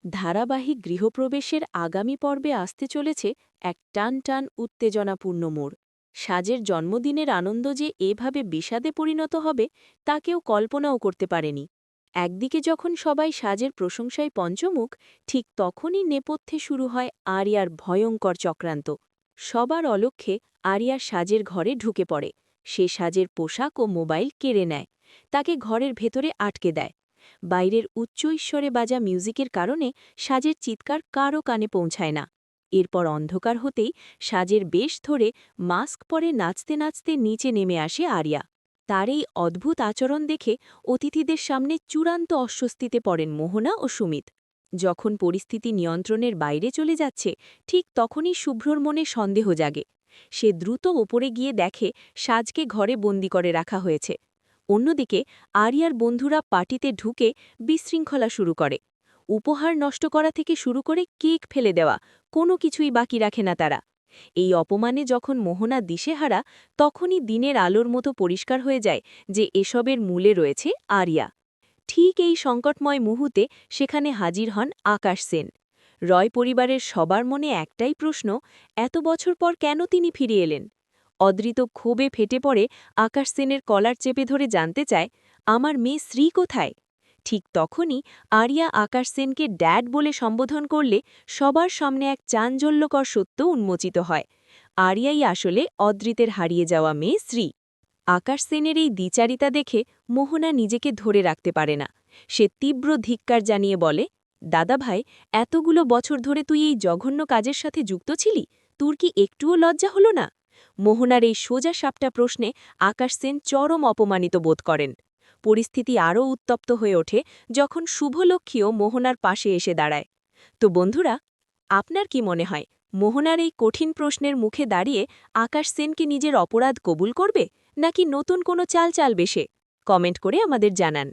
ধারাবাহিক গৃহপ্রবেশের আগামী পর্বে আসতে চলেছে এক টান টান উত্তেজনাপূর্ণ মোড়। সাজের জন্মদিনের আনন্দ যে এভাবে বিষাদে পরিণত হবে তা কেউ কল্পনাও করতে পারেনি। একদিকে যখন সবাই সাজের প্রশংসায় পঞ্চমুখ, ঠিক তখনই নেপথ্যে শুরু হয় আরিয়ার ভয়ঙ্কর চক্রান্ত। সবার অলক্ষ্যে আরিয়া সাজের ঘরে ঢুকে পড়ে। সে সাজের পোশাক ও মোবাইল কেড়ে নেয়, তাকে ঘরের ভেতরে আটকে দেয়। বাইরের উচ্চ ঈশ্বরে বাজা মিউজিকের কারণে সাজের চিৎকার কারও কানে পৌঁছায় না। এরপর অন্ধকার হতেই সাজের বেশ ধরে মাস্ক পরে নাচতে নাচতে নিচে নেমে আসে আরিয়া। তার এই অদ্ভুত আচরণ দেখে অতিথিদের সামনে চূড়ান্ত অস্বস্তিতে পড়েন মোহনা ও সুমিত। যখন পরিস্থিতি নিয়ন্ত্রণের বাইরে চলে যাচ্ছে, ঠিক তখনই শুভ্রর মনে সন্দেহ জাগে। সে দ্রুত ওপরে গিয়ে দেখে সাজকে ঘরে বন্দি করে রাখা হয়েছে। অন্যদিকে আরিয়ার বন্ধুরা পার্টিতে ঢুকে বিশৃঙ্খলা শুরু করে। উপহার নষ্ট করা থেকে শুরু করে কেক ফেলে দেওয়া, কোনো কিছুই বাকি রাখে না তারা। এই অপমানে যখন মোহনা দিশেহারা, তখনই দিনের আলোর মতো পরিষ্কার হয়ে যায় যে এসবের মূলে রয়েছে আরিয়া। ঠিক এই সংকটময় মুহূর্তে সেখানে হাজির হন আকাশ সেন। রয় পরিবারের সবার মনে একটাই প্রশ্ন, এত বছর পর কেন তিনি ফিরে এলেন? অদৃত ক্ষোভে ফেটে পড়ে আকাশ সেনের কলার চেপে ধরে জানতে চায়, আমার মেয়ে শ্রী কোথায়? ঠিক তখনই আরিয়া আকাশ সেনকে ড্যাড বলে সম্বোধন করলে সবার সামনে এক চাঞ্চল্যকর সত্য উন্মোচিত হয়। আরিয়াই আসলে অদৃতের হারিয়ে যাওয়া মেয়ে শ্রী। আকাশ সেনের এই দ্বিচারিতা দেখে মোহনা নিজেকে ধরে রাখতে পারে না। সে তীব্র ধিক্কার জানিয়ে বলে, দাদা ভাই, এতগুলো বছর ধরে তুই এই জঘন্য কাজের সাথে যুক্ত ছিলি? তোর কি একটুও লজ্জা হলো না? মোহনার এই সোজা সাপটা প্রশ্নে আকাশ সেন চরম অপমানিত বোধ করেন। পরিস্থিতি আরও উত্তপ্ত হয়ে ওঠে যখন শুভলক্ষ্মীও মোহনার পাশে এসে দাঁড়ায়। তো বন্ধুরা, আপনার কি মনে হয়, মোহনার এই কঠিন প্রশ্নের মুখে দাঁড়িয়ে আকাশ সেন কি নিজের অপরাধ কবুল করবে, নাকি নতুন কোনো চাল চালবে সে? কমেন্ট করে আমাদের জানান।